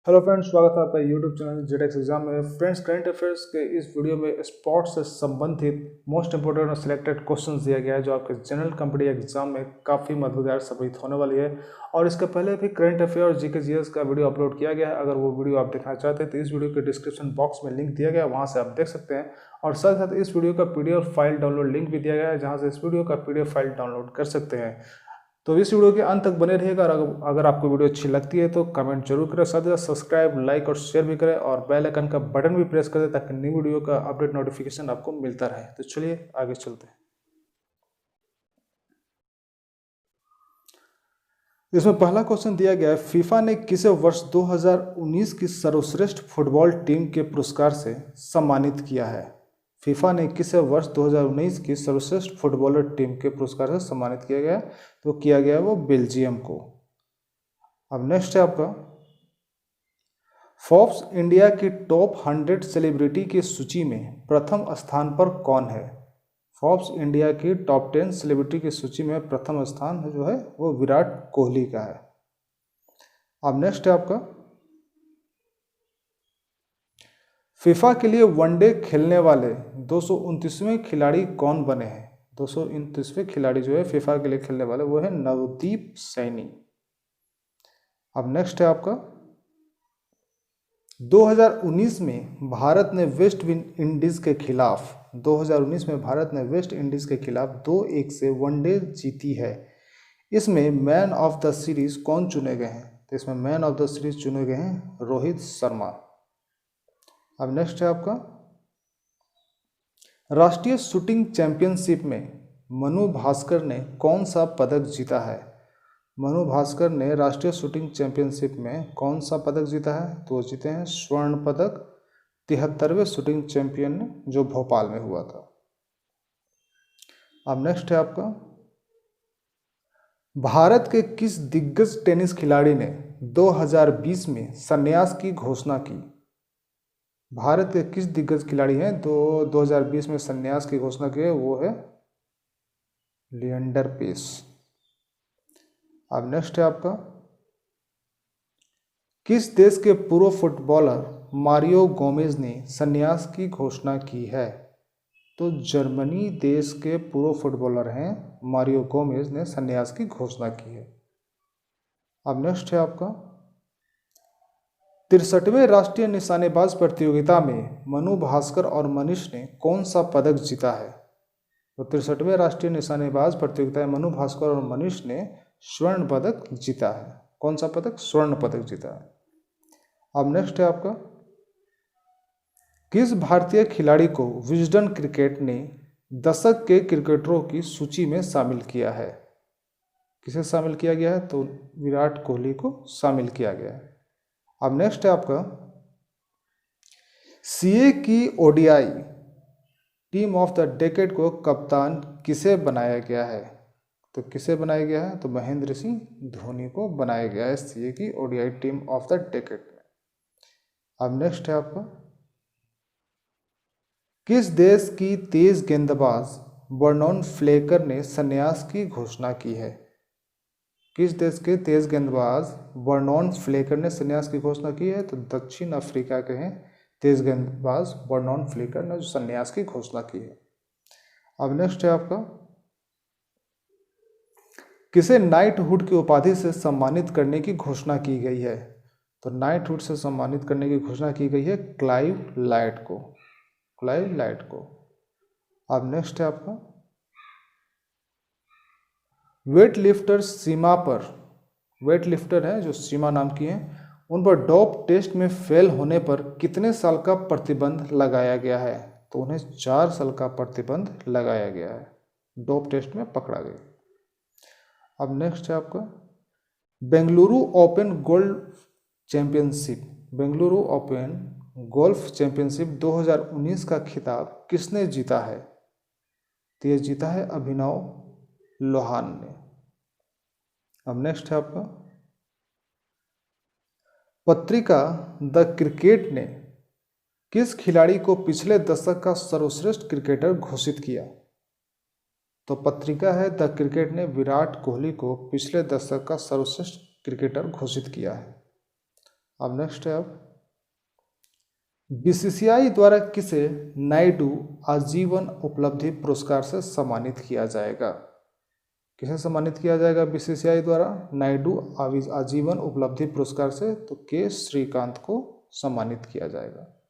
Hello friends, स्वागत है आपका यूट्यूब चैनल जेडेक्स एग्जाम में। फ्रेंड्स, करंट अफेयर्स के इस वीडियो में स्पोर्ट्स से संबंधित मोस्ट इंपोर्टेंट और सिलेक्टेड क्वेश्चंस दिया गया है जो आपके जनरल कॉम्पिटिटिव एग्जाम में काफ़ी मददगार साबित होने वाली है। और इसके पहले भी करंट अफेयर और जीके जीएस का वीडियो अपलोड किया गया है। अगर वो वीडियो आप देखना चाहते हैं तो इस वीडियो के डिस्क्रिप्शन बॉक्स में लिंक दिया गया है, वहाँ से आप देख सकते हैं। और साथ साथ इस वीडियो का पीडीएफ फाइल डाउनलोड लिंक भी दिया गया है, जहाँ से इस वीडियो का पीडीएफ फाइल डाउनलोड कर सकते हैं। तो इस वीडियो के अंत तक बने रहिएगा। अगर आपको वीडियो अच्छी लगती है तो कमेंट जरूर करें, साथ ही साथ सब्सक्राइब, लाइक और शेयर भी करें और बेल आइकन का बटन भी प्रेस करें ताकि नई वीडियो का अपडेट नोटिफिकेशन आपको मिलता रहे। तो चलिए आगे चलते हैं। इसमें पहला क्वेश्चन दिया गया है, फीफा ने किसे वर्ष 2019 की सर्वश्रेष्ठ फुटबॉल टीम के पुरस्कार से सम्मानित किया है। फीफा ने किसे वर्ष 2019 की सर्वश्रेष्ठ फुटबॉलर टीम के पुरस्कार से सम्मानित किया गया, तो किया गया वो बेल्जियम को। अब नेक्स्ट है आपका, फोर्ब्स इंडिया की टॉप 100 सेलिब्रिटी की सूची में प्रथम स्थान पर कौन है। फोर्ब्स इंडिया की टॉप 10 सेलिब्रिटी की सूची में प्रथम स्थान जो है वो विराट कोहली का है। अब नेक्स्ट है आपका, फीफा के लिए वनडे खेलने वाले 229वें खिलाड़ी कौन बने हैं। 229वें खिलाड़ी जो है फीफा के लिए खेलने वाले वो है नवदीप सैनी। अब नेक्स्ट है आपका, 2019 में भारत ने वेस्ट इंडीज के खिलाफ 2019 में भारत ने वेस्ट इंडीज के खिलाफ 2-1 से वनडे जीती है। इसमें मैन ऑफ द सीरीज कौन चुने गए हैं। तो इसमें मैन ऑफ द सीरीज चुने गए हैं रोहित शर्मा। अब नेक्स्ट है आपका, राष्ट्रीय शूटिंग चैंपियनशिप में मनु भास्कर ने कौन सा पदक जीता है। मनु भास्कर ने राष्ट्रीय शूटिंग चैंपियनशिप में कौन सा पदक जीता है, तो जीते हैं स्वर्ण पदक 73वें शूटिंग चैंपियन जो भोपाल में हुआ था। अब नेक्स्ट है आपका, भारत के किस दिग्गज टेनिस खिलाड़ी ने 2020 में संन्यास की घोषणा की। भारत के किस दिग्गज खिलाड़ी हैं तो 2020 में संन्यास की घोषणा की है, वो है लिएंडर पेस। अब नेक्स्ट है आपका, किस देश के पूर्व फुटबॉलर मारियो गोमेज ने संन्यास की घोषणा की है। तो जर्मनी देश के पूर्व फुटबॉलर हैं मारियो गोमेज ने संन्यास की घोषणा की है। अब नेक्स्ट है आपका, 63वें राष्ट्रीय निशानेबाज प्रतियोगिता में मनु भास्कर और मनीष ने कौन सा पदक जीता है। तो 63वें राष्ट्रीय निशानेबाज प्रतियोगिता में मनु भास्कर और मनीष ने स्वर्ण पदक जीता है। कौन सा पदक, स्वर्ण पदक जीता है। अब नेक्स्ट है आपका, किस भारतीय खिलाड़ी को विजडन क्रिकेट ने दशक के क्रिकेटरों की सूची में शामिल किया है। किसे शामिल किया गया है, तो विराट कोहली को शामिल किया गया है। अब नेक्स्ट है आपका, सीए की ODI team of the decade को कप्तान किसे बनाया गया है। तो किसे बनाया गया है, तो महेंद्र सिंह धोनी को बनाया गया है सीए की ODI team of the decade में। अब नेक्स्ट है आपका, किस देश की तेज गेंदबाज बर्नॉन फ्लेकर ने संन्यास की घोषणा की है। किस देश के तेज गेंदबाज बर्नॉन फ्लेकर ने संन्यास की घोषणा की है, तो दक्षिण अफ्रीका के हैं तेज गेंदबाज बर्नॉन फ्लेकर ने जो संन्यास की घोषणा की है। अब नेक्स्ट है आपका, किसे नाइटहुड की उपाधि से सम्मानित करने की घोषणा की गई है। तो नाइटहुड से सम्मानित करने की घोषणा की गई है क्लाइव लाइट को। क्लाइव लाइट को। अब नेक्स्ट है आपका, वेट लिफ्टर सीमा पर, वेट लिफ्टर है जो सीमा नाम की हैं, उन पर डोप टेस्ट में फेल होने पर कितने साल का प्रतिबंध लगाया गया है। तो उन्हें 4 साल का प्रतिबंध लगाया गया है, डोप टेस्ट में पकड़ा गया। अब नेक्स्ट है आपका, Bengaluru open golf championship, Bengaluru open golf championship 2019 का खिताब किसने जीता है। तो ये जीता है अभिनव लोहान ने। अब नेक्स्ट है आपका, पत्रिका द क्रिकेट ने किस खिलाड़ी को पिछले दशक का सर्वश्रेष्ठ क्रिकेटर घोषित किया। तो पत्रिका है द क्रिकेट ने विराट कोहली को पिछले दशक का सर्वश्रेष्ठ क्रिकेटर घोषित किया है। अब नेक्स्ट है अब बीसीसीआई द्वारा किसे नायडू आजीवन उपलब्धि पुरस्कार से सम्मानित किया जाएगा? किसे सम्मानित किया जाएगा बीसीसीआई द्वारा नायडू आजीवन उपलब्धि पुरस्कार से? तो के श्रीकांत को सम्मानित किया जाएगा।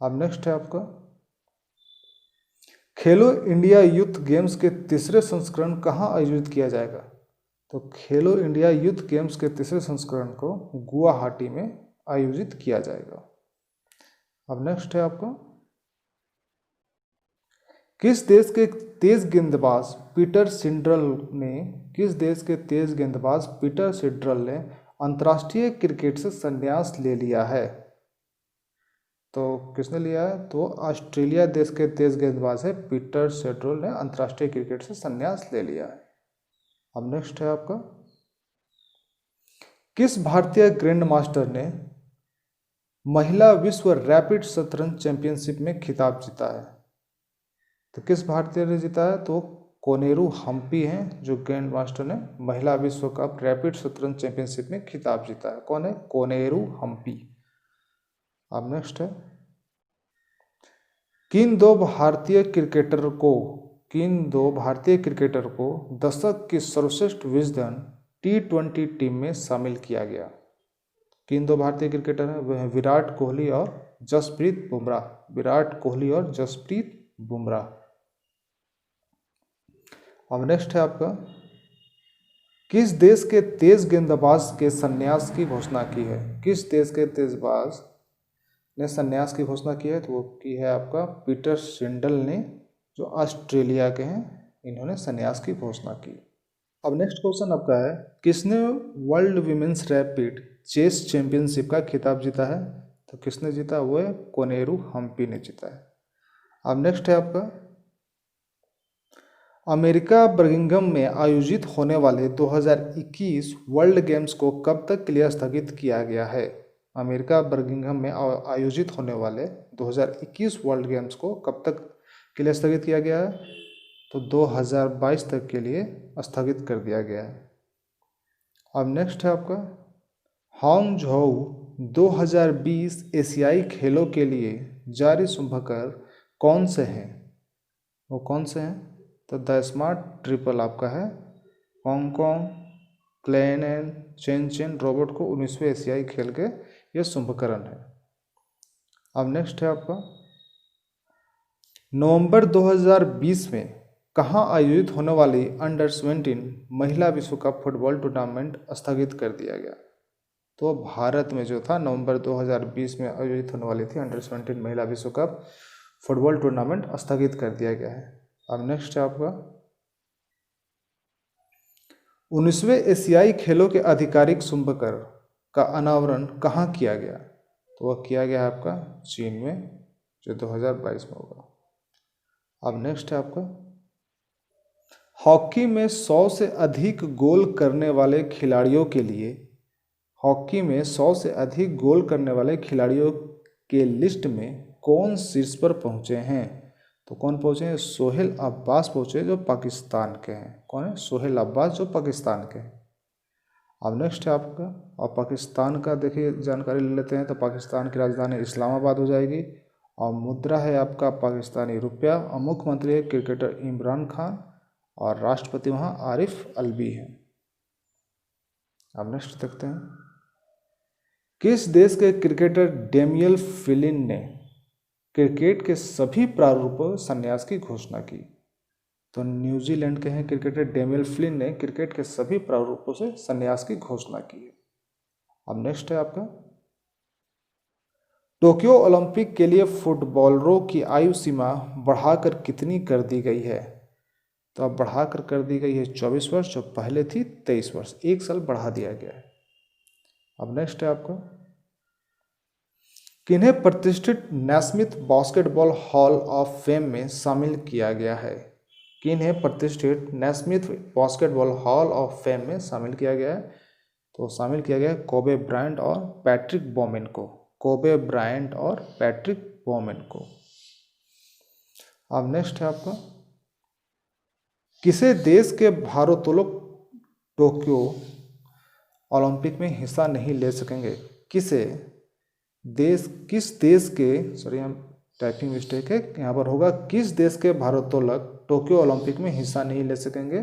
अब नेक्स्ट है आपका खेलो इंडिया यूथ गेम्स के तीसरे संस्करण कहाँ आयोजित किया जाएगा? तो खेलो इंडिया यूथ गेम्स के तीसरे संस्करण को गुवाहाटी में आयोजित किया जाएगा। अब नेक्स्ट है आपका किस देश के तेज गेंदबाज पीटर सिड्रल ने अंतर्राष्ट्रीय क्रिकेट से संन्यास ले लिया है? तो किसने लिया है? तो ऑस्ट्रेलिया देश के तेज गेंदबाज है पीटर सिड्रल ने अंतर्राष्ट्रीय क्रिकेट से संन्यास ले लिया है। अब नेक्स्ट है आपका किस भारतीय ग्रैंड मास्टर ने महिला विश्व रैपिड शतरंज चैंपियनशिप में खिताब जीता है? तो किस भारतीय ने जीता है? तो कोनेरू हम्पी हैं जो ग्रैंड मास्टर ने महिला विश्व कप रैपिड शतरंज चैंपियनशिप में खिताब जीता है। कौन है? कोनेरू हम्पी। अब नेक्स्ट है किन दो भारतीय क्रिकेटर को दशक की सर्वश्रेष्ठ विजडन T20 टीम में शामिल किया गया? किन दो भारतीय क्रिकेटर हैं? वह हैं विराट कोहली और जसप्रीत बुमराह। अब नेक्स्ट है आपका किस देश के तेज गेंदबाज के संन्यास की घोषणा की है? किस देश के तेजबाज ने संन्यास की घोषणा की है? तो वो की है आपका पीटर सिंडल ने जो ऑस्ट्रेलिया के हैं, इन्होंने संन्यास की घोषणा की। अब नेक्स्ट क्वेश्चन आपका है किसने world women's rapid chess championship का खिताब जीता है? तो किसने जीता? वो है कोनेरू हम्पी ने जीता है। अब नेक्स्ट है आपका अमेरिका बर्मिंघम में आयोजित होने वाले 2021 वर्ल्ड गेम्स को कब तक के लिए स्थगित किया गया है? अमेरिका बर्मिंघम में आयोजित होने वाले 2021 वर्ल्ड गेम्स को कब तक के लिए स्थगित किया गया है? तो 2022 तक के लिए स्थगित कर दिया गया है। अब नेक्स्ट है आपका हांगझोउ 2020 एशियाई खेलों के लिए जारी शुभंकर कौन से हैं? वो कौन से हैं? तो द स्मार्ट ट्रिपल आपका है हांगकांग, क्लेनन, चेन रोबोट को 19वें एशियाई खेल के ये शुभकरण है। अब नेक्स्ट है आपका नवंबर 2020 में कहाँ आयोजित होने वाली अंडर 17 महिला विश्व कप फुटबॉल टूर्नामेंट स्थगित कर दिया गया? तो भारत में जो था नवंबर 2020 में आयोजित होने वाली थी अंडर 17 महिला विश्व कप फुटबॉल टूर्नामेंट स्थगित कर दिया गया है। अब नेक्स्ट है आपका 19वें एशियाई खेलों के आधिकारिक शुभंकर का अनावरण कहाँ किया गया? तो वह किया गया है आपका चीन में जो 2022 में होगा। अब नेक्स्ट है आपका हॉकी में 100 से अधिक गोल करने वाले खिलाड़ियों के लिस्ट में कौन शीर्ष पर पहुंचे हैं? तो कौन पहुंचे हैं? सोहेल अब्बास पहुंचे जो पाकिस्तान के हैं। कौन है? सोहेल अब्बास जो पाकिस्तान के हैं। अब नेक्स्ट है आपका और पाकिस्तान का देखिए जानकारी ले लेते हैं। तो पाकिस्तान की राजधानी इस्लामाबाद हो जाएगी और मुद्रा है आपका पाकिस्तानी रुपया और मुख्यमंत्री है क्रिकेटर इमरान खान और राष्ट्रपति वहाँ आरिफ अलवी हैं। अब नेक्स्ट देखते हैं किस देश के क्रिकेटर डेमियल फिलिन ने क्रिकेट के सभी प्रारूपों संन्यास की घोषणा की? तो न्यूजीलैंड के हैं क्रिकेटर डेमियल फिलिन ने क्रिकेट के सभी प्रारूपों से संन्यास की घोषणा की है। अब नेक्स्ट है आपका टोक्यो ओलंपिक के लिए फुटबॉलरों की आयु सीमा बढ़ाकर कितनी कर दी गई है? तो अब बढ़ाकर कर दी गई है 24 वर्ष जो पहले थी 23 वर्ष, 1 साल बढ़ा दिया गया है। अब नेक्स्ट है आपका किन्हें प्रतिष्ठित Naismith basketball hall of fame में शामिल किया गया है? किन्हें प्रतिष्ठित Naismith basketball hall of fame में शामिल किया गया है? तो शामिल किया गया है कोबे ब्रायंट और पैट्रिक बॉमेन को। अब नेक्स्ट है आपका किसे देश के भारोत्तोलक टोक्यो ओलंपिक में हिस्सा नहीं ले सकेंगे? किस देश के, सॉरी हम टाइपिंग मिस्टेक है, यहाँ पर होगा किस देश के भारोत्तोलक टोक्यो ओलंपिक में हिस्सा नहीं ले सकेंगे,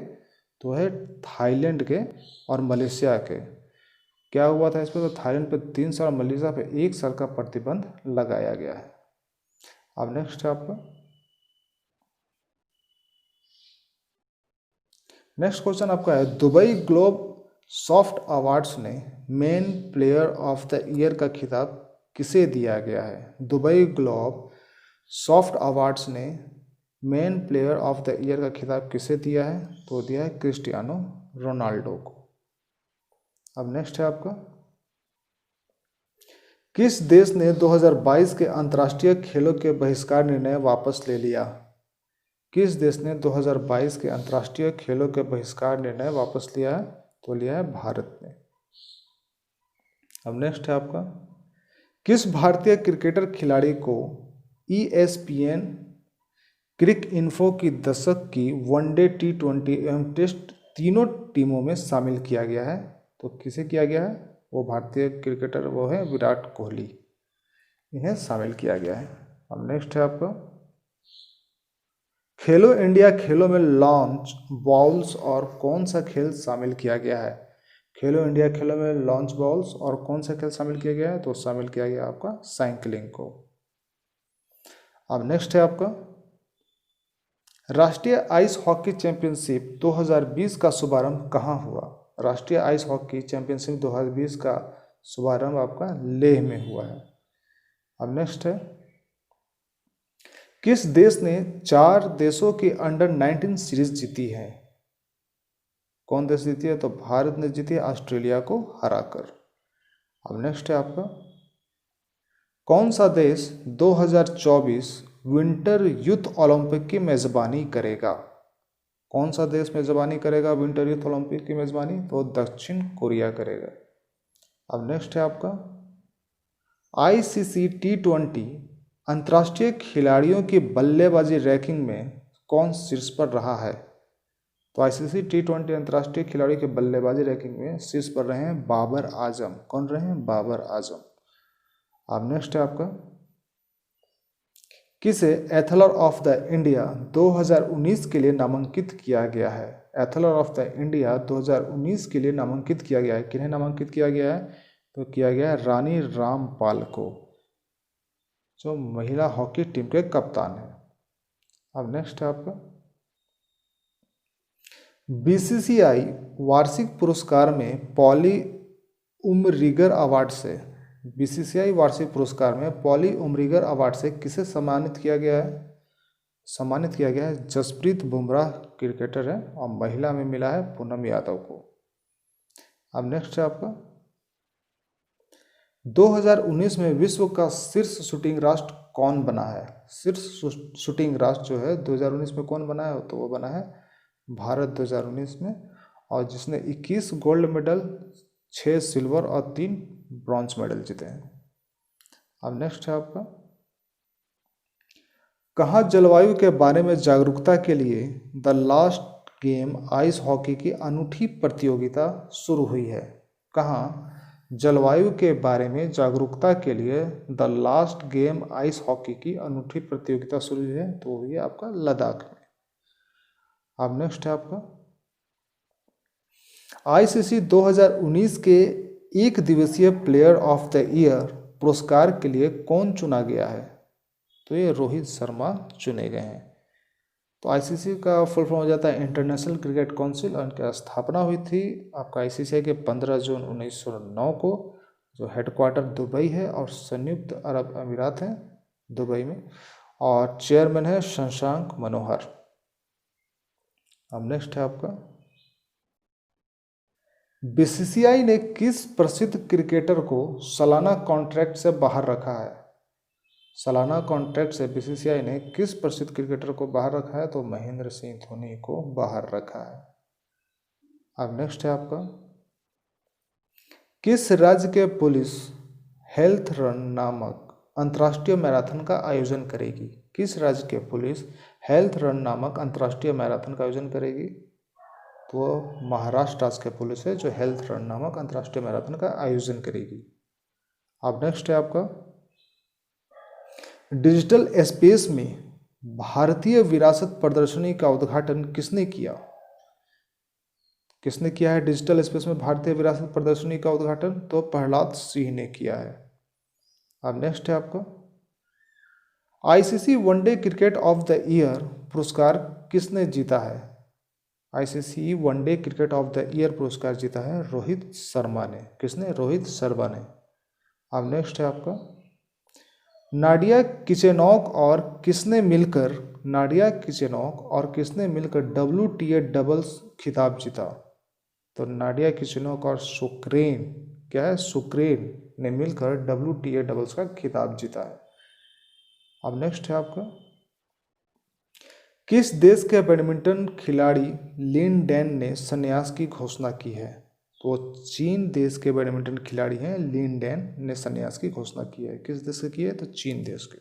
तो है थाईलैंड के और मलेशिया के। क्या हुआ था इस पर, तो थाईलैंड पे 3 साल, मलेशिया पे 1 साल का प्रतिबंध लगाया गया है। अब नेक्स्ट है आपका, नेक्स्ट क्वेश्चन आपका है, दुबई ग्लोब सॉफ्ट अवार्ड्स ने main player of the year का खिताब किसे दिया गया है। दुबई ग्लोब सॉफ्ट अवार्ड्स ने main player of the year का खिताब किसे दिया है, तो दिया है क्रिस्टियानो रोनाल्डो को। अब नेक्स्ट है आपका, किस देश ने 2022 के अंतर्राष्ट्रीय खेलों के बहिष्कार निर्णय वापस ले लिया। किस देश ने 2022 के अंतर्राष्ट्रीय खेलों के बहिष्कार निर्णय वापस लिया है, तो लिया है भारत ने। अब नेक्स्ट है आपका, किस भारतीय क्रिकेटर खिलाड़ी को ESPN क्रिक इन्फो की दशक की वनडे, T20 एवं टेस्ट तीनों टीमों में शामिल किया गया है, तो किसे किया गया है, वो भारतीय क्रिकेटर वो है विराट कोहली, इन्हें शामिल किया गया है। अब नेक्स्ट है आपका, खेलो इंडिया खेलों में लॉन्च बॉल्स और कौन सा खेल शामिल किया गया है। खेलो इंडिया खेलों में लॉन्च बॉल्स और कौन सा खेल शामिल किया गया है, तो शामिल किया गया आपका साइकिलिंग को। अब नेक्स्ट है आपका, राष्ट्रीय आइस हॉकी चैंपियनशिप 2020 का शुभारंभ कहाँ हुआ। राष्ट्रीय आइस हॉकी चैंपियनशिप 2020 का शुभारंभ आपका लेह में हुआ है। अब नेक्स्ट है, किस देश ने 4 देशों की अंडर-19 सीरीज जीती है। कौन देश जीती है, तो भारत ने जीती है ऑस्ट्रेलिया को हराकर। अब नेक्स्ट है आपका, कौन सा देश 2024 विंटर यूथ ओलंपिक की मेजबानी करेगा। कौन सा देश मेजबानी करेगा विंटर यूथ ओलंपिक की मेजबानी, तो दक्षिण कोरिया करेगा। अब नेक्स्ट है आपका, ICC T20 अंतर्राष्ट्रीय खिलाड़ियों की बल्लेबाजी रैंकिंग में कौन शीर्ष पर रहा है। तो ICC T20 अंतर्राष्ट्रीय खिलाड़ियों की बल्लेबाजी रैंकिंग में शीर्ष पर रहे हैं बाबर आजम। कौन रहे हैं, बाबर आजम। अब नेक्स्ट है आपका, किसे एथलर ऑफ द इंडिया 2019 के लिए नामांकित किया गया है। एथलर ऑफ द इंडिया 2019 के लिए नामांकित किया गया है, किन्हें नामांकित किया गया है, तो किया गया है रानी रामपाल को, जो महिला हॉकी टीम के कप्तान है। अब नेक्स्ट है आपका, BCCI वार्षिक पुरस्कार में पॉली उमरिगर अवार्ड से, BCCI वार्षिक पुरस्कार में पॉली उमरिगर अवार्ड से किसे सम्मानित किया गया है। सम्मानित किया गया है जसप्रीत बुमराह, क्रिकेटर है, और महिला में मिला है पूनम यादव को। अब नेक्स्ट है आपका, 2019 में विश्व का शीर्ष शूटिंग राष्ट्र कौन बना है। शीर्ष शूटिंग राष्ट्र जो है 2019 में कौन बना है, तो वो बना है भारत 2019 में, और जिसने 21 गोल्ड मेडल, 6 सिल्वर और 3 ब्रॉन्ज मेडल जीते हैं। अब नेक्स्ट है आपका, कहाँ जलवायु के बारे में जागरूकता के लिए the last game ice hockey की अनूठी प्रतियोगिता शुरू हुई है। कहाँ जलवायु के बारे में जागरूकता के लिए the last game ice hockey की अनूठी प्रतियोगिता शुरू हुई है, तो वो है आपका लद्दाख में। अब नेक्स्ट है आपका, ICC 2019 के एक दिवसीय प्लेयर ऑफ द ईयर पुरस्कार के लिए कौन चुना गया है, तो ये रोहित शर्मा चुने गए हैं। तो ICC का फुल फॉर्म हो जाता है इंटरनेशनल क्रिकेट काउंसिल, और इनकी स्थापना हुई थी आपका ICC के 15 जून 1909 को, जो हेडक्वार्टर दुबई है और संयुक्त अरब अमीरात है दुबई में, और चेयरमैन है शशांक मनोहर। अब नेक्स्ट है आपका, BCCI ने किस प्रसिद्ध क्रिकेटर को सालाना कॉन्ट्रैक्ट से बाहर रखा है। सालाना कॉन्ट्रैक्ट से BCCI ने किस प्रसिद्ध क्रिकेटर को बाहर रखा है, तो महेंद्र सिंह धोनी को बाहर रखा है। अब नेक्स्ट है आपका, किस राज्य के पुलिस हेल्थ रन नामक अंतर्राष्ट्रीय मैराथन का आयोजन करेगी। किस राज्य के पुलिस हेल्थ रन नामक अंतर्राष्ट्रीय मैराथन का आयोजन करेगी, तो महाराष्ट्र राज्य के पुलिस है जो हेल्थ रन नामक अंतर्राष्ट्रीय मैराथन का आयोजन करेगी। अब नेक्स्ट है आपका डिजिटल स्पेस में भारतीय विरासत प्रदर्शनी का उद्घाटन किसने किया? किसने किया है डिजिटल स्पेस में भारतीय विरासत प्रदर्शनी का उद्घाटन? तो प्रहलाद सिंह ने किया है। अब नेक्स्ट है आपका ICC one day cricket of the year पुरस्कार किसने जीता है? ICC one day cricket of the year पुरस्कार जीता है रोहित शर्मा ने। किसने? रोहित शर्मा ने। अब नेक्स्ट है आपका नाडिया किचेनॉक और किसने मिलकर WTA डबल्स खिताब जीता? तो नाडिया किचेनॉक और सुक्रेन ने मिलकर WTA डबल्स का खिताब जीता है। अब नेक्स्ट है आपका किस देश के बैडमिंटन खिलाड़ी लिन डैन ने संन्यास की घोषणा की है? तो चीन देश के बैडमिंटन खिलाड़ी हैं लिन डैन ने संन्यास की घोषणा की है। किस देश से की है? तो चीन देश के।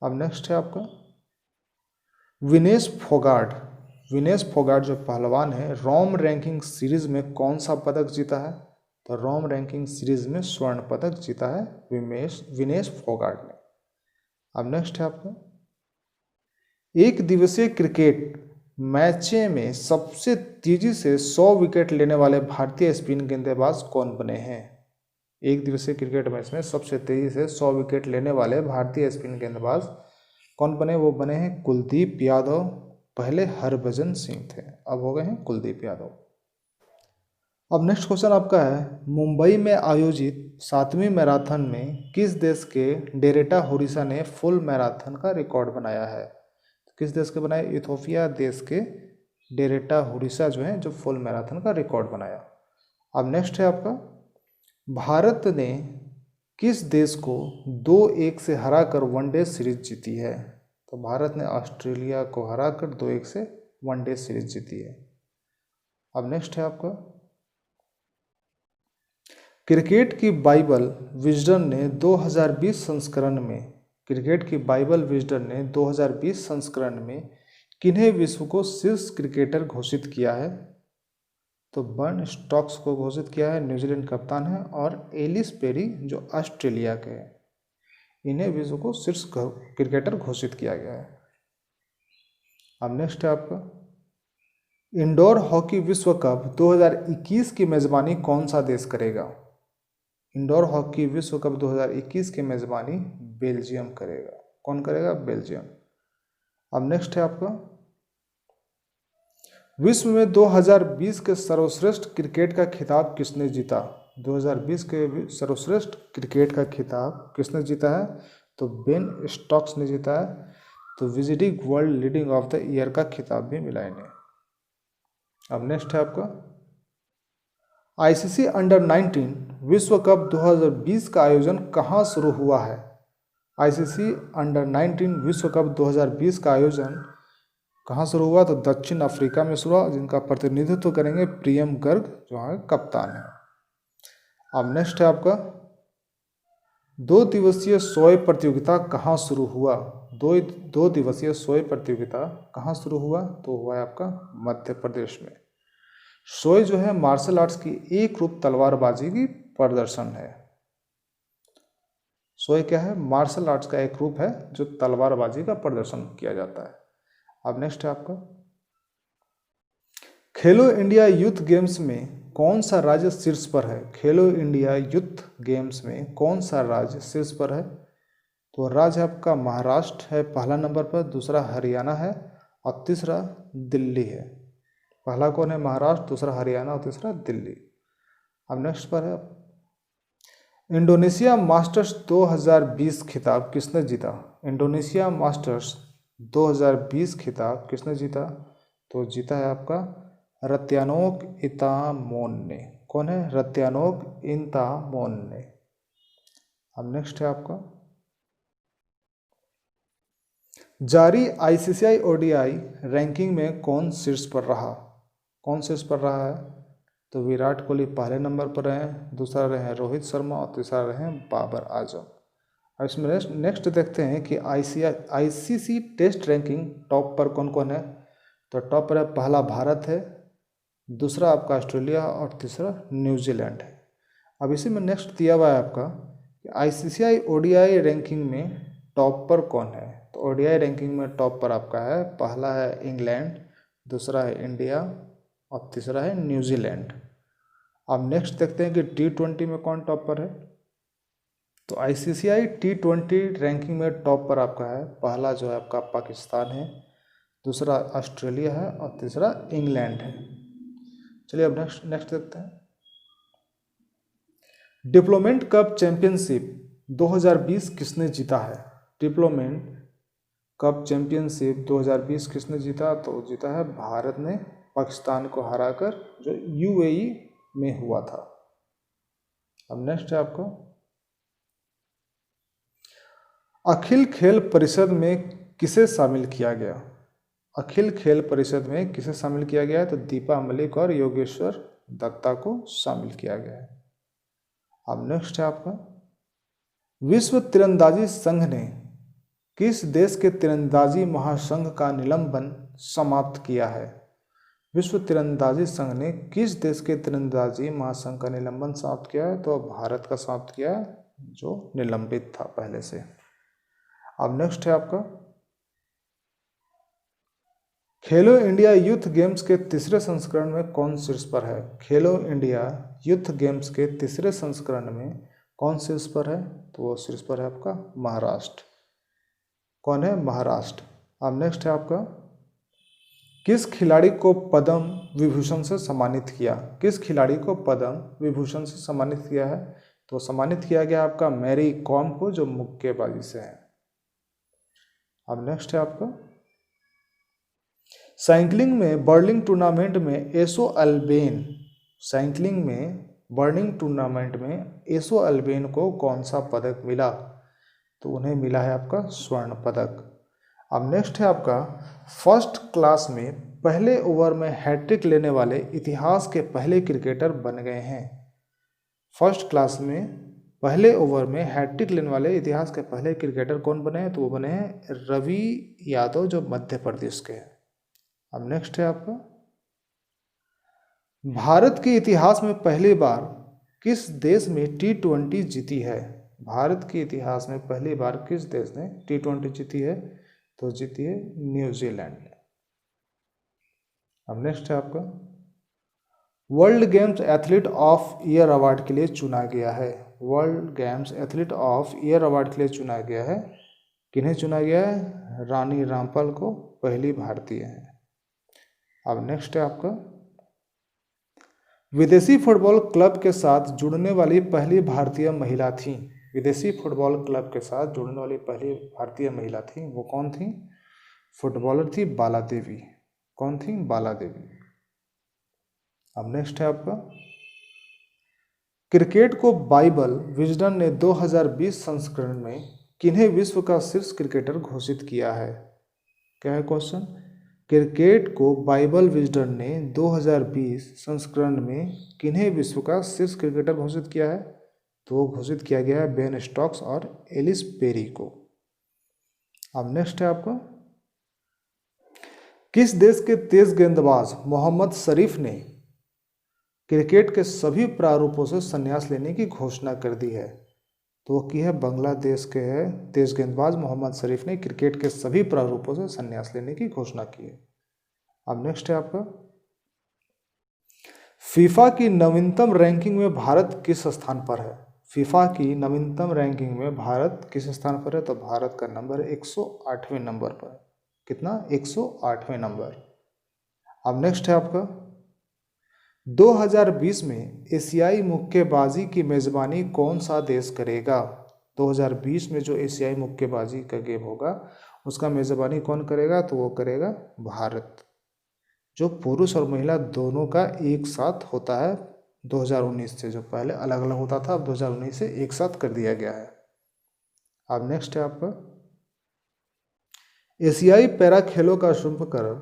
अब नेक्स्ट है आपका विनेश फोगाट जो पहलवान है रोम रैंकिंग सीरीज में कौन सा पदक जीता है? तो रोम रैंकिंग सीरीज में स्वर्ण पदक जीता है विनेश फोगाट ने। अब नेक्स्ट है आपका एक दिवसीय क्रिकेट मैचे में सबसे तेजी से 100 विकेट लेने वाले भारतीय स्पिन गेंदबाज कौन बने हैं? एक दिवसीय क्रिकेट मैच में सबसे तेजी से 100 विकेट लेने वाले भारतीय स्पिन गेंदबाज कौन बने? वो बने हैं कुलदीप यादव। पहले हरभजन सिंह थे, अब हो गए हैं कुलदीप यादव। अब नेक्स्ट क्वेश्चन आपका है मुंबई में आयोजित 7वीं मैराथन में किस देश के डेरेटा होरिसा ने फुल मैराथन का रिकॉर्ड बनाया है? किस देश के बनाए? इथोपिया देश के डेरेटा होरिसा जो है जो फुल मैराथन का रिकॉर्ड बनाया। अब नेक्स्ट है आपका भारत ने किस देश को 2-1 से हराकर वनडे सीरीज जीती है? तो भारत ने ऑस्ट्रेलिया को हराकर 2-1 से वनडे सीरीज जीती है। अब नेक्स्ट है आपका क्रिकेट की बाइबल विजडन ने 2020 संस्करण में किन्हें विश्व को शीर्ष क्रिकेटर घोषित किया है? तो बर्न स्टॉक्स को घोषित किया है, न्यूजीलैंड कप्तान है, और एलिस पेरी जो ऑस्ट्रेलिया के हैं, इन्हें विश्व को शीर्ष क्रिकेटर घोषित किया गया है। अब नेक्स्ट है आपका इंडोर हॉकी विश्व कप 2021 की मेजबानी कौन सा देश करेगा? इंडोर हॉकी विश्व कप 2021 की मेजबानी बेल्जियम करेगा। कौन करेगा? बेल्जियम। अब नेक्स्ट है आपका विश्व में 2020 के सर्वश्रेष्ठ क्रिकेट का खिताब किसने जीता? 2020 के सर्वश्रेष्ठ क्रिकेट का खिताब किसने जीता है? तो बेन स्टॉक्स ने जीता है। तो visiting world leading of the year का खिताब भी मिला इन्हें। अब नेक्स्ट है आपका आईसीसी अंडर 19 विश्व कप 2020 का आयोजन कहाँ शुरू हुआ है? आईसीसी अंडर 19 विश्व कप 2020 का आयोजन कहाँ शुरू हुआ? तो दक्षिण अफ्रीका में शुरू हुआ, जिनका प्रतिनिधित्व करेंगे प्रियम गर्ग जो है कप्तान है। अब नेक्स्ट है आपका 2 दिवसीय सोए प्रतियोगिता कहाँ शुरू हुआ? 2 दिवसीय सोए प्रतियोगिता कहाँ शुरू हुआ? तो हुआ है आपका मध्य प्रदेश में। सोए जो है मार्शल आर्ट्स की एक रूप तलवारबाजी की प्रदर्शन है। सोए क्या है? मार्शल आर्ट्स का एक रूप है जो तलवारबाजी का प्रदर्शन किया जाता है। अब नेक्स्ट है आपका खेलो इंडिया यूथ गेम्स में कौन सा राज्य शीर्ष पर है? खेलो इंडिया यूथ गेम्स में कौन सा राज्य शीर्ष पर है? तो राज्य आपका महाराष्ट्र है पहला नंबर पर, दूसरा हरियाणा है और तीसरा दिल्ली है। पहला कौन है? महाराष्ट्र, दूसरा हरियाणा और तीसरा दिल्ली। अब नेक्स्ट पर है इंडोनेशिया मास्टर्स 2020 खिताब किसने जीता? इंडोनेशिया मास्टर्स 2020 खिताब किसने जीता? तो जीता है आपका रत्यानोक इंतामोन ने। कौन है? रत्यानोक इंतामोन ने। अब नेक्स्ट है आपका जारी आईसीसीआई ओडीआई रैंकिंग में कौन शीर्ष पर रहा? कौन शीर्ष पर रहा है? तो विराट कोहली पहले नंबर पर रहे, दूसरा रहे रोहित शर्मा और तीसरा रहे बाबर आजम। अब इसमें नेक्स्ट देखते हैं कि आईसीसी टेस्ट रैंकिंग टॉप पर कौन कौन है। तो टॉप पर है पहला भारत है, दूसरा आपका ऑस्ट्रेलिया और तीसरा न्यूजीलैंड है। अब इसी में नेक्स्ट दिया हुआ है आपका कि आईसीसीआई ओडीआई रैंकिंग में टॉप पर कौन है। तो ओडीआई रैंकिंग में टॉप पर आपका है, पहला है इंग्लैंड, दूसरा है इंडिया और तीसरा है न्यूजीलैंड। अब नेक्स्ट देखते हैं कि T20 में कौन टॉप पर है। तो आईसीसीआई T20 रैंकिंग में टॉप पर आपका है, पहला जो है आपका पाकिस्तान है, दूसरा ऑस्ट्रेलिया है और तीसरा इंग्लैंड है। चलिए अब नेक्स्ट देखते हैं। डिप्लोमेट कप चैंपियनशिप 2020 किसने जीता है। डिप्लोमेट कप चैंपियनशिप 2020 किसने जीता, तो जीता है भारत ने पाकिस्तान को हराकर, जो यूएई में हुआ था। अब नेक्स्ट है आपको, अखिल खेल परिषद में किसे शामिल किया गया। अखिल खेल परिषद में किसे शामिल किया गया है, तो दीपा मलिक और योगेश्वर दत्ता को शामिल किया गया है। अब नेक्स्ट है आपका, विश्व तीरंदाजी संघ ने किस देश के तीरंदाजी महासंघ का निलंबन समाप्त किया है। विश्व तीरंदाजी संघ ने किस देश के तीरंदाजी महासंघ का निलंबन समाप्त किया है, तो भारत का समाप्त किया है, जो निलंबित था पहले से। अब नेक्स्ट है आपका, खेलो इंडिया यूथ गेम्स के तीसरे संस्करण में कौन शीर्ष पर है। खेलो इंडिया यूथ गेम्स के तीसरे संस्करण में कौन शीर्ष पर है, तो वो शीर्ष पर है आपका महाराष्ट्र। कौन है, महाराष्ट्र। अब नेक्स्ट है आपका, किस खिलाड़ी को पद्म विभूषण से सम्मानित किया। किस खिलाड़ी को पद्म विभूषण से सम्मानित किया है, तो सम्मानित किया गया आपका मैरी कॉम को, जो मुक्केबाजी से है। अब नेक्स्ट है आपका, साइकिलिंग में बर्लिंग टूर्नामेंट में एसो अल्बेन, साइकिलिंग में बर्लिंग टूर्नामेंट में एसो अल्बेन को कौन सा पदक मिला, तो उन्हें मिला है आपका स्वर्ण पदक। अब नेक्स्ट है आपका, फर्स्ट क्लास में पहले ओवर में हैट्रिक लेने वाले इतिहास के पहले क्रिकेटर बन गए हैं। फर्स्ट क्लास में पहले ओवर में हैट्रिक लेने वाले इतिहास के पहले क्रिकेटर कौन बने हैं, तो वो बने हैं रवि यादव, जो मध्य प्रदेश के हैं। अब नेक्स्ट है आपका, भारत के इतिहास में पहली बार किस देश में T20 जीती है। भारत के इतिहास में पहली बार किस देश ने T20 जीती है, तो जीती है न्यूजीलैंड ने। अब नेक्स्ट है आपका, world games athlete of year award के लिए चुना गया है। World games athlete of year award के लिए चुना गया है, किन्हें चुना गया है, रानी रामपाल को, पहली भारतीय है। अब नेक्स्ट है आपका, विदेशी फुटबॉल क्लब के साथ जुड़ने वाली पहली भारतीय महिला थी। विदेशी फुटबॉल क्लब के साथ जुड़ने वाली पहली भारतीय महिला थी, वो कौन थी, फुटबॉलर थी बाला देवी। कौन थी, बाला देवी। अब नेक्स्ट है आपका, क्रिकेट को बाइबल विजडन ने 2020 संस्करण में किन्हें विश्व का शीर्ष क्रिकेटर घोषित किया है। क्या है क्वेश्चन, क्रिकेट को बाइबल विजडन ने 2020 संस्करण में किन्हें विश्व का शीर्ष क्रिकेटर घोषित किया है, तो घोषित किया गया है बेन स्टोक्स और एलिस पेरी को। अब नेक्स्ट है आपका, किस देश के तेज गेंदबाज मोहम्मद शरीफ ने क्रिकेट के सभी प्रारूपों से संन्यास लेने की घोषणा कर दी है, तो वो की है बांग्लादेश के है तेज गेंदबाज मोहम्मद शरीफ ने क्रिकेट के सभी प्रारूपों से संन्यास लेने की घोषणा की है। अब नेक्स्ट है आपका, फीफा की नवीनतम रैंकिंग में भारत किस स्थान पर है। फीफा की नवीनतम रैंकिंग में भारत किस स्थान पर है, तो भारत का नंबर 108वें नंबर पर। कितना, 108वें नंबर। अब नेक्स्ट है आपका, 2020 में एशियाई मुक्केबाजी की मेजबानी कौन सा देश करेगा। 2020 में जो एशियाई मुक्केबाजी का गेम होगा उसका मेजबानी कौन करेगा, तो वो करेगा भारत, जो पुरुष और महिला दोनों का एक साथ होता है 2019 से, जो पहले अलग अलग होता था अब 2019 से एक साथ कर दिया गया है। अब नेक्स्ट है आपका, एशियाई पैरा खेलों का शुभकरण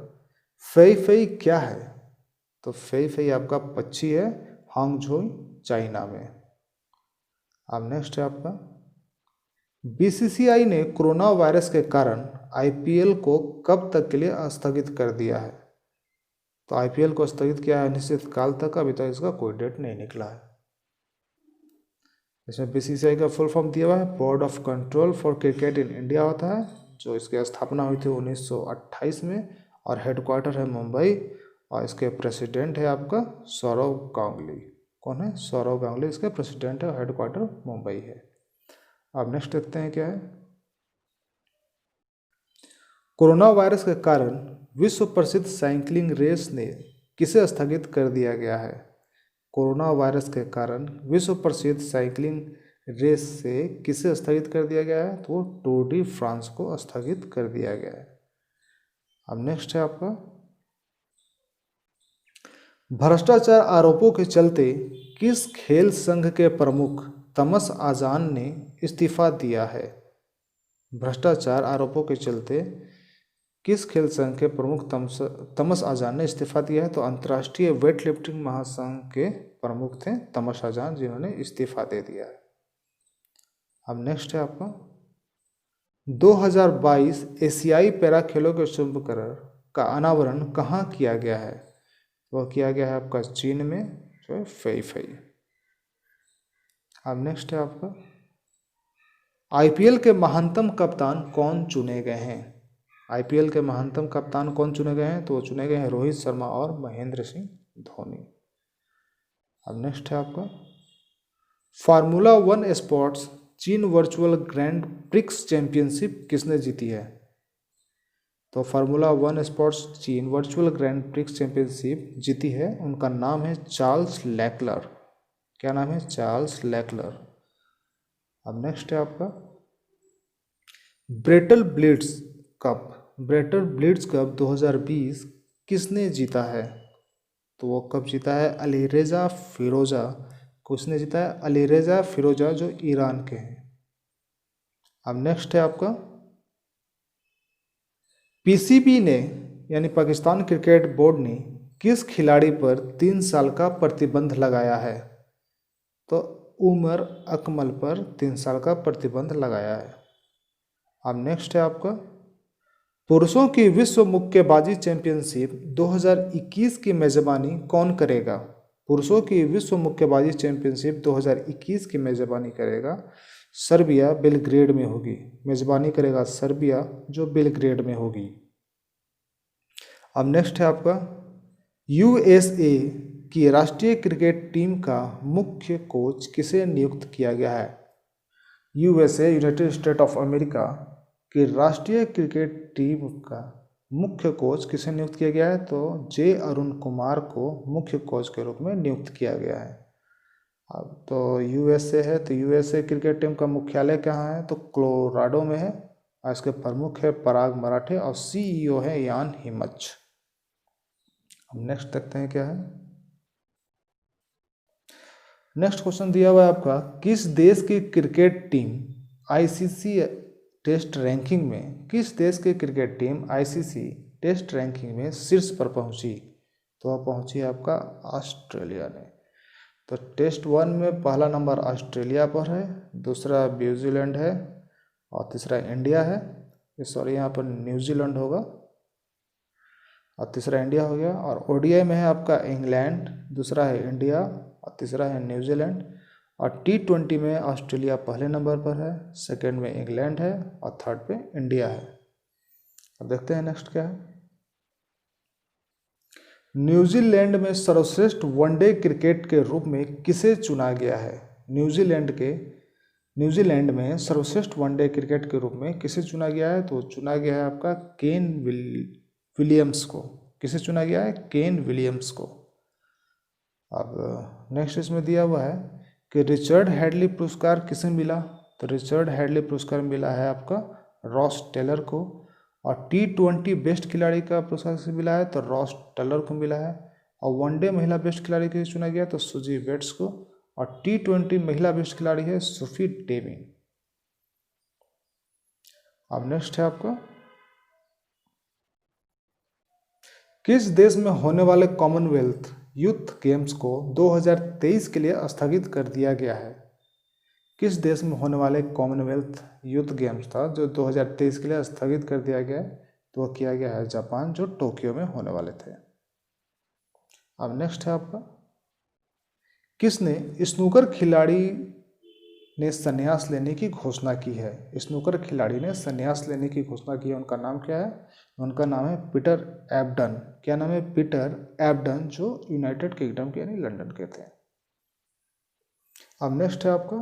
फेई फेई क्या है, तो फेई फेई आपका पक्षी है हांगझोई चाइना में। अब नेक्स्ट है आपका, बीसीसीआई ने कोरोना वायरस के कारण आईपीएल को कब तक के लिए स्थगित कर दिया है, तो आईपीएल को स्थगित किया है अनिश्चित काल तक, अभी तक इसका कोई डेट नहीं निकला है। इसमें बीसीसीआई का फुल फॉर्म दिया हुआ है, board of control for cricket in India होता है, जो इसकी स्थापना हुई थी 1928 में और हेडक्वार्टर है मुंबई, और इसके प्रेसिडेंट है आपका सौरव गांगुली। कौन है? सौरव गांगुली इसके प्रेसिडेंट है, हेडक्वार्टर मुंबई है। अब नेक्स्ट देखते हैं क्या है। कोरोना वायरस के कारण विश्व प्रसिद्ध साइकिलिंग रेस ने किसे स्थगित कर दिया गया है? कोरोना वायरस के कारण विश्व प्रसिद्ध साइकिलिंग रेस से किसे स्थगित कर दिया गया है? तो टूर डी फ्रांस को स्थगित कर दिया गया है। अब नेक्स्ट है आपका, भ्रष्टाचार आरोपों के चलते किस खेल संघ के प्रमुख तमस आजान ने इस्तीफा दिया है? भ्रष्टाचार आरोपों के चलते किस खेल संघ के प्रमुख तमस आजान ने इस्तीफा दिया है? तो अंतर्राष्ट्रीय वेट लिफ्टिंग महासंघ के प्रमुख थे तमस आजान, जिन्होंने इस्तीफा दे दिया है। अब नेक्स्ट है आपका, 2022 एशियाई पैरा खेलों के शुभंकर का अनावरण कहाँ किया गया है? वह किया गया है आपका चीन में, जो है फेई। अब नेक्स्ट है आपका, आईपीएल के महानतम कप्तान कौन चुने गए हैं? आईपीएल के महानतम कप्तान कौन चुने गए हैं? तो वो चुने गए हैं रोहित शर्मा और महेंद्र सिंह धोनी। अब नेक्स्ट है आपका, फार्मूला 1 स्पोर्ट्स चीन वर्चुअल ग्रैंड प्रिक्स चैंपियनशिप किसने जीती है? तो फार्मूला 1 स्पोर्ट्स चीन वर्चुअल ग्रैंड प्रिक्स चैंपियनशिप जीती है, उनका नाम है चार्ल्स लेक्लर। क्या नाम है? Charles Leclerc. अब नेक्स्ट है आपका, ब्रेटल ब्लिट्ज कप 2020 किसने जीता है? तो वो कप जीता है अलीरेजा फिरोजा। किसने जीता है? अलीरेजा फिरोजा, जो ईरान के हैं। अब नेक्स्ट है आपका, पीसीबी ने यानी पाकिस्तान क्रिकेट बोर्ड ने किस खिलाड़ी पर 3 साल का प्रतिबंध लगाया है? तो उमर अकमल पर 3 साल का प्रतिबंध लगाया है। अब नेक्स्ट है आपका, पुरुषों की विश्व मुक्केबाजी चैंपियनशिप 2021 की मेजबानी कौन करेगा? पुरुषों की विश्व मुक्केबाजी चैंपियनशिप 2021 की मेजबानी करेगा सर्बिया, बेलग्रेड में होगी। मेजबानी करेगा सर्बिया, जो बेलग्रेड में होगी। अब नेक्स्ट है आपका, यूएसए की राष्ट्रीय क्रिकेट टीम का मुख्य कोच किसे नियुक्त किया गया है? USA, United state of America की राष्ट्रीय क्रिकेट टीम का मुख्य कोच किसे नियुक्त किया गया है? तो जे अरुण कुमार को मुख्य कोच के रूप में नियुक्त किया गया है। अब तो यूएसए है, तो यूएसए क्रिकेट टीम का मुख्यालय कहाँ है? तो कोलोराडो में है, और इसके प्रमुख है पराग मराठे और सीईओ है यान हिमच। अब नेक्स्ट देखते हैं क्या है। नेक्स्ट क्वेश्चन दिया हुआ है आपका, किस देश की cricket team ICC test ranking में टेस्ट रैंकिंग में शीर्ष पर पहुंची? तो वह पहुंची आपका ऑस्ट्रेलिया ने। तो टेस्ट 1 में पहला नंबर ऑस्ट्रेलिया पर है, दूसरा न्यूजीलैंड है और तीसरा इंडिया है। सॉरी, यहाँ पर न्यूजीलैंड होगा और तीसरा इंडिया हो गया। और ओडीआई में है आपका इंग्लैंड, दूसरा है इंडिया और तीसरा है न्यूजीलैंड। और T20 में ऑस्ट्रेलिया पहले नंबर पर है, सेकंड में इंग्लैंड है और थर्ड पे इंडिया है। अब देखते हैं नेक्स्ट क्या है। न्यूजीलैंड में सर्वश्रेष्ठ वनडे क्रिकेट के रूप में किसे चुना गया है? न्यूजीलैंड में सर्वश्रेष्ठ वनडे क्रिकेट के रूप में किसे चुना गया है? तो चुना गया है आपका केन विलियम्स को। किसे चुना गया है? केन विलियम्स को। अब नेक्स्ट इसमें दिया हुआ है कि रिचर्ड हैडली पुरस्कार किसे मिला? तो रिचर्ड हैडली पुरस्कार मिला है आपका रॉस टेलर को। और T20 बेस्ट खिलाड़ी का पुरस्कार किसे मिला है? तो रॉस टेलर को मिला है। और वनडे महिला बेस्ट खिलाड़ी किसे चुना गया? तो सुजी वेट्स को। और T20 महिला बेस्ट खिलाड़ी है सोफी डेविन। अब नेक्स्ट है आपका, किस देश में होने वाले कॉमनवेल्थ यूथ गेम्स को 2023 के लिए स्थगित कर दिया गया है? किस देश में होने वाले कॉमनवेल्थ यूथ गेम्स था जो 2023 के लिए स्थगित कर दिया गया है? तो वह किया गया है जापान, जो टोक्यो में होने वाले थे। अब नेक्स्ट है आपका, किसने स्नूकर खिलाड़ी ने संन्यास लेने की घोषणा की है। स्नूकर खिलाड़ी ने संन्यास लेने की घोषणा की है, उनका नाम क्या है? उनका नाम है पीटर एबडन। क्या नाम है? पीटर एबडन, जो यूनाइटेड किंगडम के यानी लंदन के थे। अब नेक्स्ट है आपका,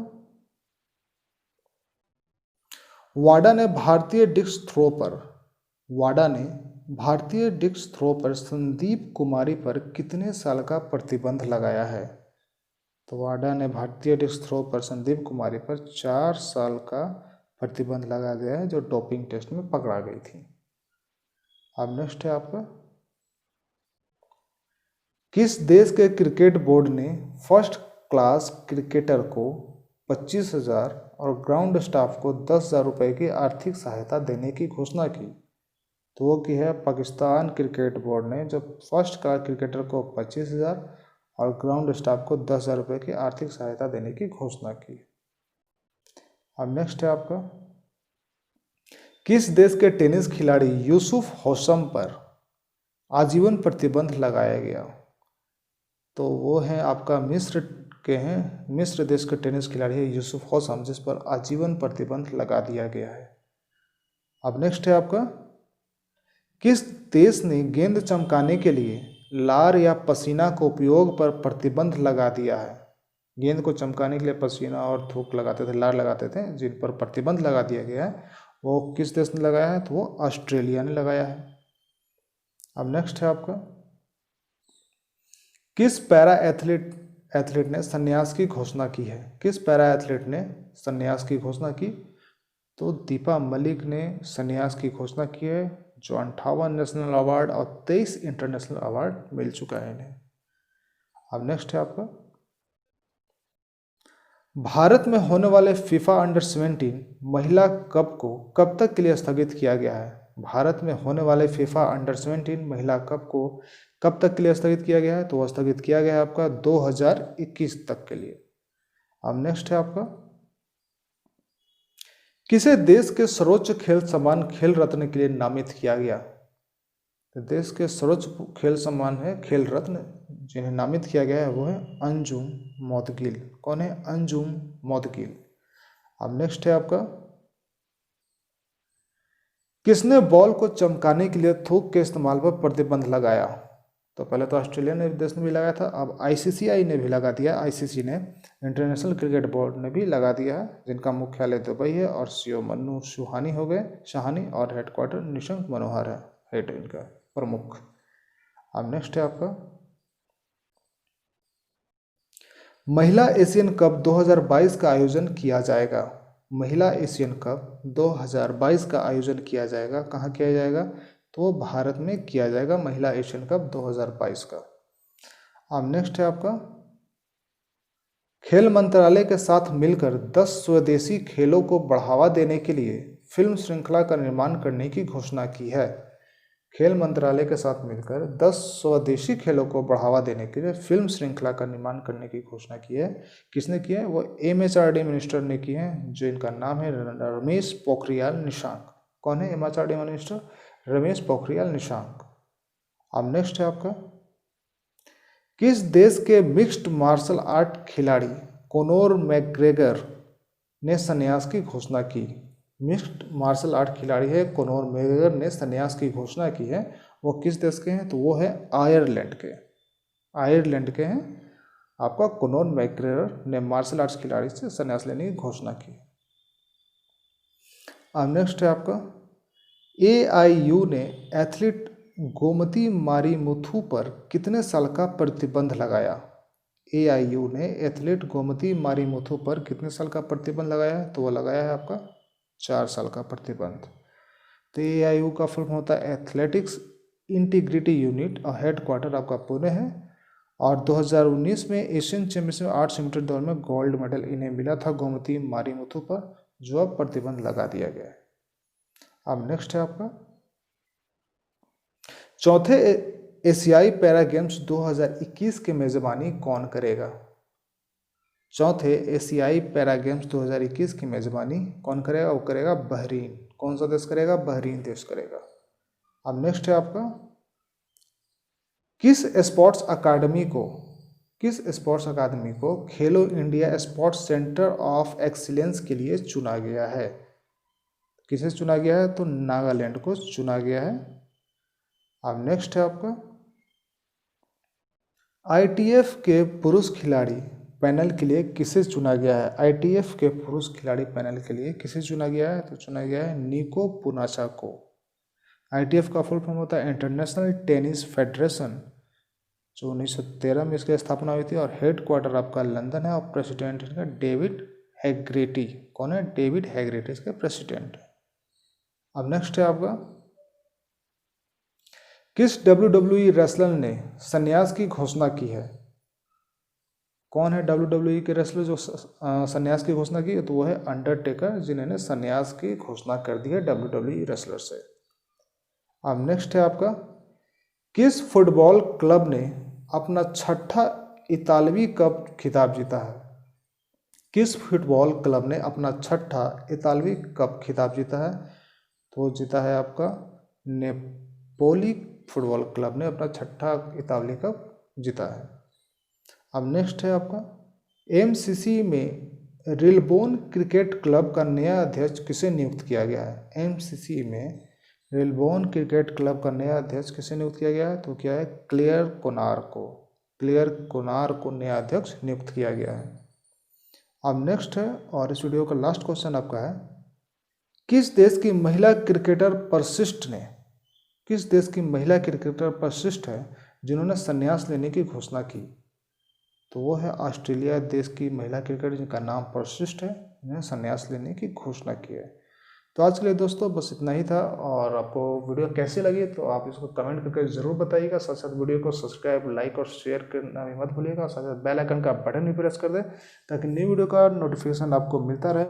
वाडा ने भारतीय डिस्क थ्रो पर वाडा ने भारतीय डिस्क थ्रो पर संदीप कुमारी पर कितने साल का प्रतिबंध लगाया है? तो वाडा ने भारतीय डिस्क थ्रो पर संदीप कुमारी पर 4 साल का प्रतिबंध लगा दिया है, जो डोपिंग टेस्ट में पकड़ा गई थी। अब नेक्स्ट है आपका, किस देश के क्रिकेट बोर्ड ने फर्स्ट क्लास क्रिकेटर को 25,000 और ग्राउंड स्टाफ को 10,000 रुपये की आर्थिक सहायता देने की घोषणा की? तो वो की है पाकिस्तान क्रिकेट बोर्ड ने, जो फर्स्ट क्लास क्रिकेटर को 25,000 और ग्राउंड स्टाफ को 10,000 रुपये की आर्थिक सहायता देने की घोषणा की। अब नेक्स्ट है आपका, किस देश के टेनिस खिलाड़ी यूसुफ होसम पर आजीवन प्रतिबंध लगाया गया? तो वो है आपका मिस्र के हैं, मिस्र देश के टेनिस खिलाड़ी है यूसुफ होसम, जिस पर आजीवन प्रतिबंध लगा दिया गया है। अब नेक्स्ट है आपका, किस देश ने गेंद चमकाने के लिए लार या पसीना को उपयोग पर प्रतिबंध लगा दिया है? गेंद को चमकाने के लिए पसीना और थूक लगाते थे, लार लगाते थे, जिन पर प्रतिबंध लगा दिया गया है, वो किस देश ने लगाया है? तो वो ऑस्ट्रेलिया ने लगाया है। अब नेक्स्ट है आपका, किस पैरा एथलीट ने संन्यास की घोषणा की है? किस पैरा एथलीट ने संन्यास की घोषणा की? तो दीपा मलिक ने संन्यास की घोषणा की है, जो 58 नेशनल अवार्ड और 23 इंटरनेशनल अवार्ड मिल चुका है इन्हें। अब नेक्स्ट है आपका, भारत में होने वाले फीफा अंडर 17 महिला कप को कब तक के लिए स्थगित किया गया है? भारत में होने वाले फीफा अंडर 17 महिला कप को कब तक के लिए स्थगित किया गया है? तो वह स्थगित किया गया है आपका 2021 तक के लिए। अब नेक्स्ट है आपका, किसे देश के सर्वोच्च खेल सम्मान खेल रत्न के लिए नामित किया गया? तो देश के सर्वोच्च खेल सम्मान है खेल रत्न, जिन्हें नामित किया गया है वो है अंजुम मौदगिल। कौन है? अंजुम मौदगिल। अब नेक्स्ट है आपका, किसने बॉल को चमकाने के लिए थूक के इस्तेमाल पर प्रतिबंध लगाया? तो पहले तो ऑस्ट्रेलिया देश ने भी लगाया था, अब आईसीसीआई ने भी लगा दिया। आईसीसी ने, इंटरनेशनल क्रिकेट बोर्ड ने भी लगा दिया है, जिनका मुख्यालय दुबई है और सीओ मन्नू सुहानी हो गए, शाहानी, और हेडक्वार्टर निशंक मनोहर है हेड इनका प्रमुख। अब नेक्स्ट है आपका, महिला एशियन कप 2022 का आयोजन किया जाएगा। महिला एशियन कप 2022 का आयोजन किया जाएगा, कहाँ किया जाएगा? तो वो भारत में किया जाएगा, महिला एशियन कप 2022 का। अब नेक्स्ट है आपका, खेल मंत्रालय के साथ मिलकर 10 स्वदेशी खेलों को बढ़ावा देने के लिए फिल्म श्रृंखला का निर्माण करने की घोषणा की है। खेल मंत्रालय के साथ मिलकर 10 स्वदेशी खेलों को बढ़ावा देने के लिए फिल्म श्रृंखला का निर्माण करने की घोषणा की है। किसने की है? वो एमएचआरडी मिनिस्टर ने की है, जो इनका नाम है रमेश पोखरियाल निशंक। कौन है एमएचआरडी मिनिस्टर? रमेश पोखरियाल निशंक। अब नेक्स्ट है आपका, किस देश के मिक्स्ड मार्शल आर्ट खिलाड़ी कोनोर मैकग्रेगर ने संन्यास की घोषणा की? मिक्स्ड मार्शल आर्ट खिलाड़ी है कोनोर मैकग्रेगर ने संन्यास की घोषणा की है। वो किस देश के हैं? तो वो है आयरलैंड के। आयरलैंड के हैं आपका कोनोर मैकग्रेगर ने मार्शल आर्ट्स खिलाड़ी से संन्यास लेने की घोषणा की। अब नेक्स्ट है आपका, एआईयू ने एथलीट गोमती मारीमुथु पर कितने साल का प्रतिबंध लगाया? एआईयू ने एथलीट गोमती मारीमुथु पर कितने साल का प्रतिबंध लगाया है? तो वो लगाया है आपका 4 साल का प्रतिबंध। तो एआईयू का फुल फॉर्म होता है एथलेटिक्स इंटीग्रिटी यूनिट, और हेडक्वार्टर आपका पुणे है। और 2019 में एशियन चैंपियनशिप 800 मीटर दौड़ में गोल्ड मेडल इन्हें मिला था गोमती मारीमुथु पर, जो अब प्रतिबंध लगा दिया गया है। अब नेक्स्ट है आपका, चौथे एशियाई पैरा गेम्स 2021 की मेजबानी कौन करेगा? चौथे एशियाई पैरा गेम्स 2021 की मेजबानी कौन करेगा? वो करेगा बहरीन। कौन सा देश करेगा? बहरीन देश करेगा। अब नेक्स्ट है आपका, किस स्पोर्ट्स अकादमी को किस स्पोर्ट्स अकादमी को खेलो India sports centre of excellence के लिए चुना गया है? किसे चुना गया है? तो नागालैंड को चुना गया है। अब नेक्स्ट है आपका, ITF के पुरुष खिलाड़ी पैनल के लिए किसे चुना गया है? ITF के पुरुष खिलाड़ी पैनल के लिए किसे चुना गया है? तो चुना गया है निको पूनाचा को। ITF का फुल फॉर्म होता है इंटरनेशनल टेनिस फेडरेशन, जो 1913 में इसकी स्थापना हुई थी और हेड क्वार्टर आपका लंदन है और प्रेसिडेंट इसका डेविड हैग्रेटी। कौन है? डेविड हैग्रेटी इसके प्रेसिडेंट है। अब नेक्स्ट है आपका, किस WWE रेसलर ने संन्यास की घोषणा की है? कौन है WWE के रेसलर जो संन्यास की घोषणा की है? तो वो है अंडरटेकर, जिन्होंने संन्यास की घोषणा कर दी है WWE रेसलर से। अब नेक्स्ट है आपका, किस फुटबॉल क्लब ने अपना 6ठा इतालवी कप खिताब जीता है? किस फुटबॉल क्लब ने अपना 6ठा इतालवी कप खिताब जीता है? तो जीता है आपका नेपोली फुटबॉल क्लब ने अपना 6ठा इतालवी कप जीता है। अब नेक्स्ट है आपका, MCC में रिलबोन क्रिकेट क्लब का नया अध्यक्ष किसे नियुक्त किया गया है? MCC में रिलबोन क्रिकेट क्लब का नया अध्यक्ष किसे नियुक्त किया गया है? तो क्या है? क्लेयर कोनार को। क्लेयर कोनार को नया अध्यक्ष नियुक्त किया गया है। अब नेक्स्ट है, और इस वीडियो का लास्ट क्वेश्चन आपका है, किस देश की महिला क्रिकेटर परसिस्ट ने, किस देश की महिला क्रिकेटर परसिस्ट है जिन्होंने संन्यास लेने की घोषणा की? तो वो है ऑस्ट्रेलिया देश की महिला क्रिकेटर जिनका नाम परसिस्ट है, जिन्होंने संन्यास लेने की घोषणा की है। तो आज के लिए दोस्तों बस इतना ही था, और आपको वीडियो कैसी लगी तो आप इसको कमेंट करके ज़रूर बताइएगा। साथ साथ वीडियो को सब्सक्राइब, लाइक और शेयर करना भी मत भूलिएगा। साथ साथ बेल आइकन का बटन भी प्रेस कर दें ताकि न्यू वीडियो का नोटिफिकेशन आपको मिलता रहे।